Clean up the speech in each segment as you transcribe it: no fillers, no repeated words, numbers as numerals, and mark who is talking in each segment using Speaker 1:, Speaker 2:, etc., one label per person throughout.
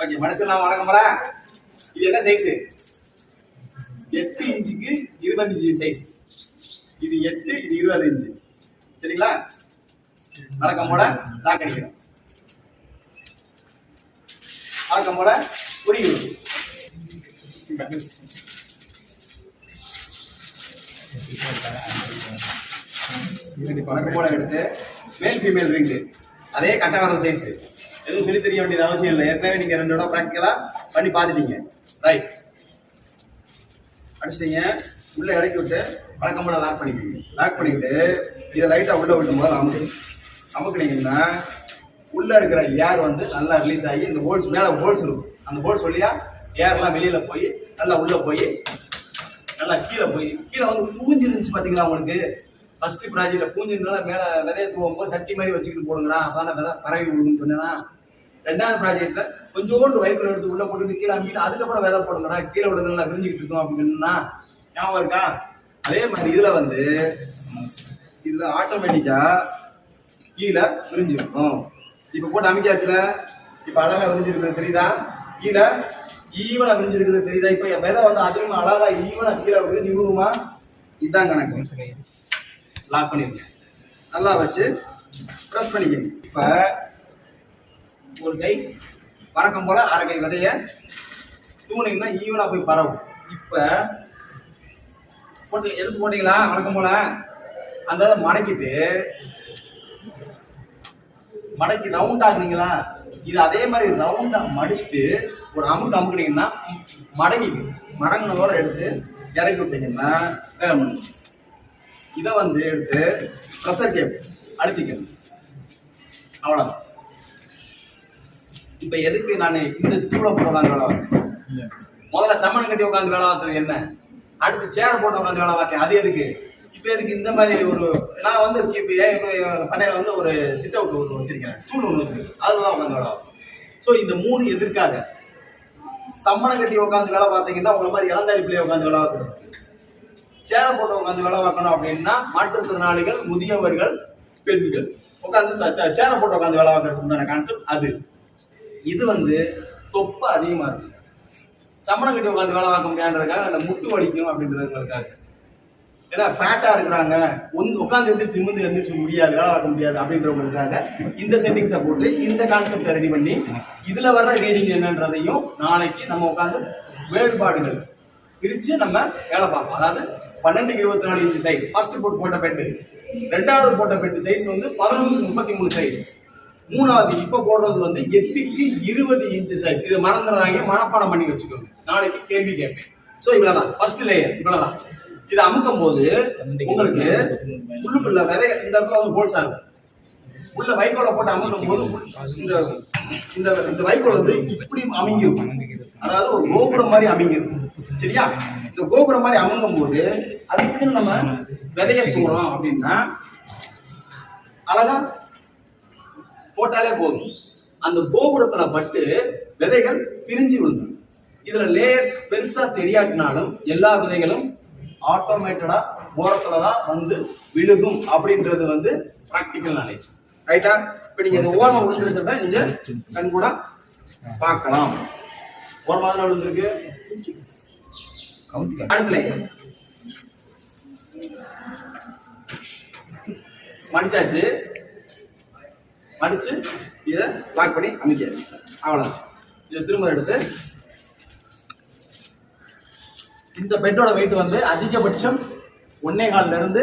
Speaker 1: Okay மனுஷன்லாம் வணக்கம்ல. இது என்ன size? 8 இன்ச்சுக்கு 25 சைஸ். இது 8, இது 20 இன்ச்சு. சரிங்களா? வழக்கம் போல லாக் அடிக்கிறோம். வழக்கம் போல புரியுது. வழக்கம் போல எடுத்து மேல் ஃபீமேல் ரிங்கு அதே கட்டவரம் சைஸ். எதுவும் சொல்லி தெரிய வேண்டியது அவசியம் இல்லை. ஏற்கனவே நீங்க 2 தடவை ப்ராக்டிக்கலா பண்ணி பார்த்துட்டீங்க. ரைட், அடிச்சிட்டீங்க. உள்ள இறக்கி விட்டு வழக்கம் போல லாக் பண்ணிக்கிங்க. லாக் பண்ணிக்கிட்டு இதை லைட்டா உள்ள விட்டு போது அமுக்குனீங்கன்னா உள்ள இருக்கிற ஏர் வந்து நல்லா ரிலீஸ் ஆகி இந்த ஹோல்ஸ் மேல ஹோல்ஸ் இருக்கும். அந்த ஹோல்ஸ் வழியா ஏர்லாம் வெளியில போய் நல்லா உள்ள போய் நல்லா கீழே வந்து பூஞ்சி இருந்துச்சு பாத்தீங்களா? உங்களுக்கு ஃபர்ஸ்ட் ப்ராஜெக்ட்ல பூஞ்சி இருந்தாலும் மேல விதைய தூவும்போது சட்டி மாதிரி வச்சுக்கிட்டு போடுங்கடா, அதான் விதை பரவி விடுன்னு சொன்னா. 2வது ப்ராஜெக்ட்ல கொஞ்சோண்டு வைக்கோல் எடுத்து உள்ள போட்டு கீழே அமிக்கிட்டு அதுக்கப்புறம் விதை போடுங்கடா, கீழே விடுறது நல்லா விரிஞ்சுக்கிட்டு இருக்கோம் அப்படின்னா ஞாபகம் இருக்கா? அதே மாதிரி இதுல ஆட்டோமேட்டிக்கா கீழே விரிஞ்சிருக்கும். இப்ப போட்டு அமைக்காச்சுல, இப்ப அழகா விரிஞ்சிருக்கிறது தெரியுதா? கீழே ஈவனா விரிஞ்சிருக்கிறது தெரியுதா? இப்ப விதை வந்து அதிகமா அழகா ஈவனா கீழே விரிஞ்சு விடுவோமா? இதுதான் கணக்கு. லாக் பண்ணிருங்க. நல்லா வச்சு ப்ரெஸ் பண்ணிக்கங்க. இப்ப ஒரு கை வழக்கம் போல அரை கை விதைய தூணிங்கன்னா ஈவனா போய் பரவும். இப்ப போட்டு எடுத்து போட்டீங்களா? வழக்கம் போல அந்த மடக்கி ரவுண்ட் ஆகுறீங்களா? இது அதே மாதிரி ரவுண்டா மடிச்சுட்டு ஒரு அமுக்குனீங்கன்னா மடங்கினதோட எடுத்து இறக்கி விட்டீங்கன்னா வேலை முடியும். இதை வந்து எடுத்து ப்ரெஷர் கேப் அழுத்திக்கணும். அவ்வளவுதான். இப்ப எதுக்கு நான் இந்த ஸ்டூல போட்டு உட்காந்து வேலை பார்த்தேன்? முதல்ல சம்மணம் கட்டி உட்காந்து வேலை பார்த்தது என்ன? அடுத்து சேரை போட்டு உட்காந்து வேலை பார்த்தேன். அது எதுக்கு? இப்ப எதுக்கு இந்த மாதிரி ஒரு நான் வந்து பண்ணையில வந்து ஒரு சிட் அவுட் ஒன்று வச்சிருக்கேன், ஸ்டூல் ஒன்று வச்சிருக்கேன், அதுதான் உட்காந்து வேலை பார்ப்பேன். ஸோ இந்த 3 எதிர்க்காக சம்மணம் கட்டி உட்காந்து வேலை பார்த்தீங்கன்னா உங்களை மாதிரி இளந்தாரி பிள்ளைய உட்காந்து வேலை பார்க்கறது. சேரை போட்டு உட்காந்து வேலை பார்க்கணும் அப்படின்னா மாற்றுத்திறனாளிகள், முதியவர்கள், பெண்கள் உட்காந்து சேரை போட்டு உட்காந்து வேலை பார்க்கறதுக்கு கான்செப்ட் அது. இது வந்து தொப்பை அதிகமா இருக்கு. சம்மணம் கட்டி உட்காந்து வேலை பார்க்க முடியாதுன்றதுக்காக அந்த முட்டு வலிக்கும் அப்படின்றதுக்காக, ஏன்னா ஃபேட்டா இருக்கிறாங்க, உட்காந்து எந்திரிச்சு முடியாது, வேலை பார்க்க முடியாது அப்படின்றவங்களுக்காக இந்த செட்டிங்ஸை போட்டு இந்த கான்செப்டை ரெடி பண்ணி இதுல வர்ற ரீடிங் என்னன்றதையும் நாளைக்கு நம்ம உட்காந்து வேறுபாடுகள் பிரிச்சு நம்ம வேலை பார்ப்போம். அதாவது 12க்கு 24 இன்ச்சு சைஸ் ஃபர்ஸ்ட் போட்ட பெட்டு, 2வது போட்ட பெட்டு சைஸ் வந்து 11க்கு 33 சைஸ், 3வது இப்ப போடுறது வந்து 8க்கு 20 இன்ச்சு சைஸ். இது மறந்துடுறாங்க, மனப்பாடம் பண்ணி வச்சுக்கோங்க, நாளைக்கு கேள்வி கேட்பேன். ஸோ இவ்வளவுதான் ஃபர்ஸ்ட் லேயர். இவ்வளவுதான். இதை அமுக்கும் போது உங்களுக்கு உள்ளுக்குள்ள விதை இந்த இடத்துல வந்து ஹோல்ஸ் ஆகுது. உள்ள வைக்கோலை போட்டு அமுக்கும் போது இந்த வைக்கோல் வந்து இப்படி அமைங்கிருக்கும். அதாவது ஒரு கோபுரம் மாதிரி அமைங்கிருக்கும். சரியா? இந்த கோபுரம் மாதிரி அமுங்கும் போது அதுக்கு நம்ம விதைய தூறோம் அப்படின்னா அழகா போட்டாலே போதும். அந்த கோபுரத்துல பட்டு விதைகள் பிரிஞ்சு விழுந்து, இதுல லேயர்ஸ் பெருசா தெரியாட்டினாலும் எல்லா விதைகளும் ஆட்டோமேட்டடா ஓரத்துலதான் வந்து விழுகும் அப்படின்றது வந்து பிராக்டிக்கல் நாலேஜ். ரைட்டா? இப்ப நீங்க இந்த ஓரமா விழுந்திருக்கிறத நீங்க கண் கூட பார்க்கலாம். ஓரமா தான் விழுந்திருக்கு. அடுத்துல மடிச்சாச்சு. மடிச்சு இதை லாக் பண்ணி அமைக்காது. அவ்வளவுதான். இதை திரும்ப எடுத்து இந்த பெட்டோட வெயிட் வந்து அதிகபட்சம் 1.25 இருந்து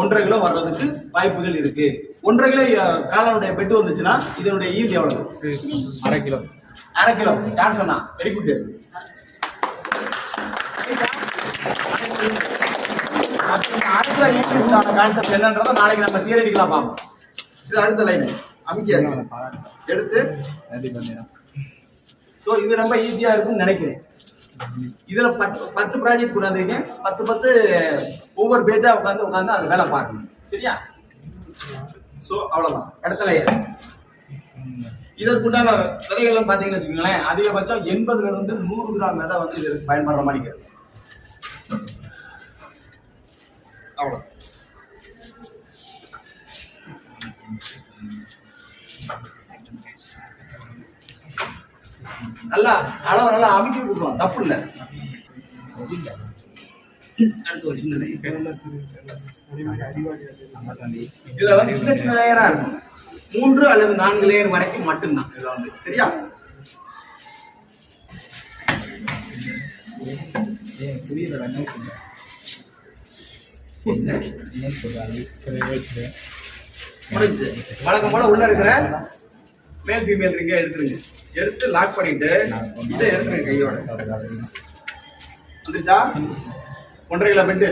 Speaker 1: 1.5 கிலோ வர்றதுக்கு வாய்ப்புகள் இருக்கு. 1.5 கிலோ காலனுடைய பெட் வந்துச்சுன்னா இதனுடைய ஈல்ட் எவ்வளவு? 1/2 கிலோ. 1/2 கிலோ. யார் சொன்னா? Very good. கான்செப்ட் என்னன்றதை நாளைக்கு நம்ம தியரிட்டிக்கலா பார்ப்போம். இது அடுத்த லைன் அமைக்கியாச்சு. எடுத்து சோ இது ரொம்ப ஈஸியா இருக்கும்னு நினைக்கிறேன். இதுல 10 ப்ராஜெக்ட் கூட இருக்கேன். 10 ஒவ்வொரு பேஜா உட்காந்து அந்த வேலை பார்க்கணும். சரியா? சோ அவ்வளவுதான். அடுத்த லேயர். இதற்குண்டான விதைகள் பாத்தீங்கன்னு வச்சுக்கோங்களேன், அதிகபட்சம் 80 இருந்து 100 கிராம் விதை வந்து இதுக்கு பயன்படுற மாதிரி இருக்கு. அவ்வளவு. நல்லா அளவு நல்லா அமுக்கி கொடுக்கணும், தப்பு இல்லை. அடுத்து ஒரு சின்ன இதுல வந்து சின்ன சின்ன லேயரா இருக்கும், 3 அல்லது 4 லேயர் வரைக்கும் மட்டும்தான் இதுல வந்து. சரியா? முடிஞ்சு வழக்கம் போல உள்ள இருக்கிற மேல் ஃபீமேல் ரிங்க எடுத்துருங்க. எடுத்து லாக் பண்ணிட்டு இதை எடுத்துருங்க கையோட. வந்துருச்சா? 1.5 கிலோ பெட்டு.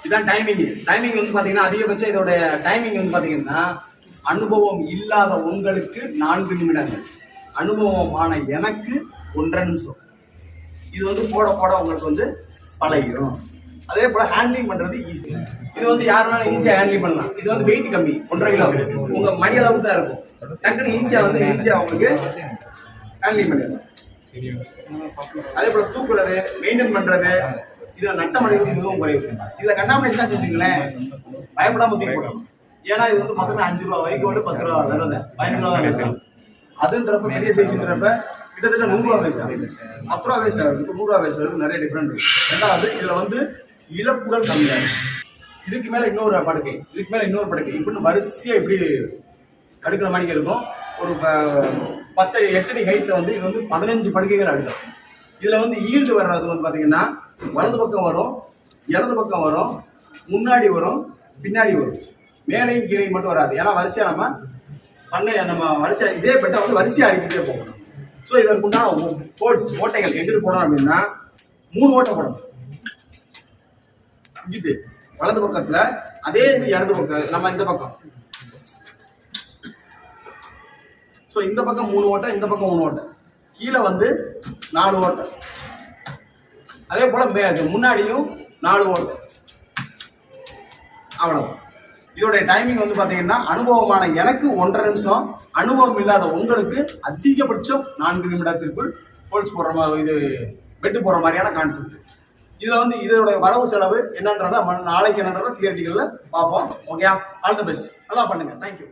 Speaker 1: இதுதான் டைமிங். டைமிங் வந்து பாத்தீங்கன்னா அதிகபட்சம் இதோட டைமிங் வந்து பாத்தீங்கன்னா அனுபவம் இல்லாத உங்களுக்கு 4 நிமிடங்கள், அனுபவமான எனக்கு 1.5 நிமிஷம். இது வந்து போட போட உங்களுக்கு வந்து பழகிடும். அதே போல ஹேண்ட்லிங் பண்றது ஈஸி. இது வந்து யாருனாலும் ஈஸியா ஹேண்ட்லிங் பண்ணலாம். இது வந்து வெயிட் கம்மி, 1.5 கிலோ, உங்க மடி அளவுக்கு தான் இருக்கும். டக்குனு ஈஸியா உங்களுக்கு ஹேண்ட்லிங் பண்ணிடலாம். அதே போல தூக்குறது, மெயின்டைன் பண்றது, இதுல நட்ட மடிவு மிகவும் குறைவு. இதுல கண்டாமினேஷன் வச்சுங்களேன், பயப்படாம தூக்கி போடலாம். ஏன்னா இது வந்து மொத்தமே 5 ரூபா, வைக்கோல் 10 ரூபா வருது, 15 ரூபா தான் வேஸ்ட் ஆகும். அதுன்றப்ப பெரிய சைஸ்ன்றப்ப கிட்டத்தட்ட 100 ரூபா வேஸ்ட் ஆகுது, 10 ரூபா வேஸ்ட் ஆகுது, 100 ரூபா வேஸ்ட் ஆகுது. நிறைய டிஃபரெண்ட் இருக்கு. ரெண்டாவது இதுல வந்து இழப்புகள் கம்மியாகும். இதுக்கு மேல இன்னொரு படுக்கை, இதுக்கு மேல இன்னொரு படுக்கை, இப்படின்னு வரிசையா இப்படி அடுக்கிற மாதிரி இருக்கும். ஒரு 8 அடி ஹைட்ல வந்து இது வந்து 15 படுக்கைகள் அடுக்கும். இதுல வந்து ஈல்டு வர்றது வந்து பாத்தீங்கன்னா வலது பக்கம் வரும், இடது பக்கம் வரும், முன்னாடி வரும், பின்னாடி வரும். மேலையும் கீழையும் மட்டும் வராது. ஏன்னா வரிசையா நம்ம வரிசையா இதே பெட்டை வந்து வரிசையா அடிக்கிட்டே போகணும். ஸோ இதற்குண்டான ஹோல்ஸ், ஓட்டைகள் எங்கிட்டு போடணும் அப்படின்னா 3 ஓட்டை போடணும். இங்கிட்டு வலது பக்கத்துல, அதே இது இடது பக்கம், நம்ம இந்த பக்கம். ஸோ இந்த பக்கம் 3 ஓட்டை, இந்த பக்கம் 3 ஓட்டை, கீழே வந்து 4 ஓட்டை. அதே போல முன்னாடியும் 4 ஓட்டை. அவ்வளவு. இதோடைய டைமிங் வந்து பாத்தீங்கன்னா அனுபவமான எனக்கு 1.5 நிமிஷம், அனுபவம் இல்லாத உங்களுக்கு அதிகபட்சம் 4 நிமிடத்திற்குள் ஹோல்ஸ் போடுற மாதிரி, இது பெட்டு போடுற மாதிரியான கான்செப்ட். இதுல வந்து இதோட வரவு செலவு என்னன்றத நாளைக்கு என்னன்றத தியரிட்டிக்கல்ல பார்ப்போம். Okay, all the best. நல்லா பண்ணுங்க. தேங்க்யூ.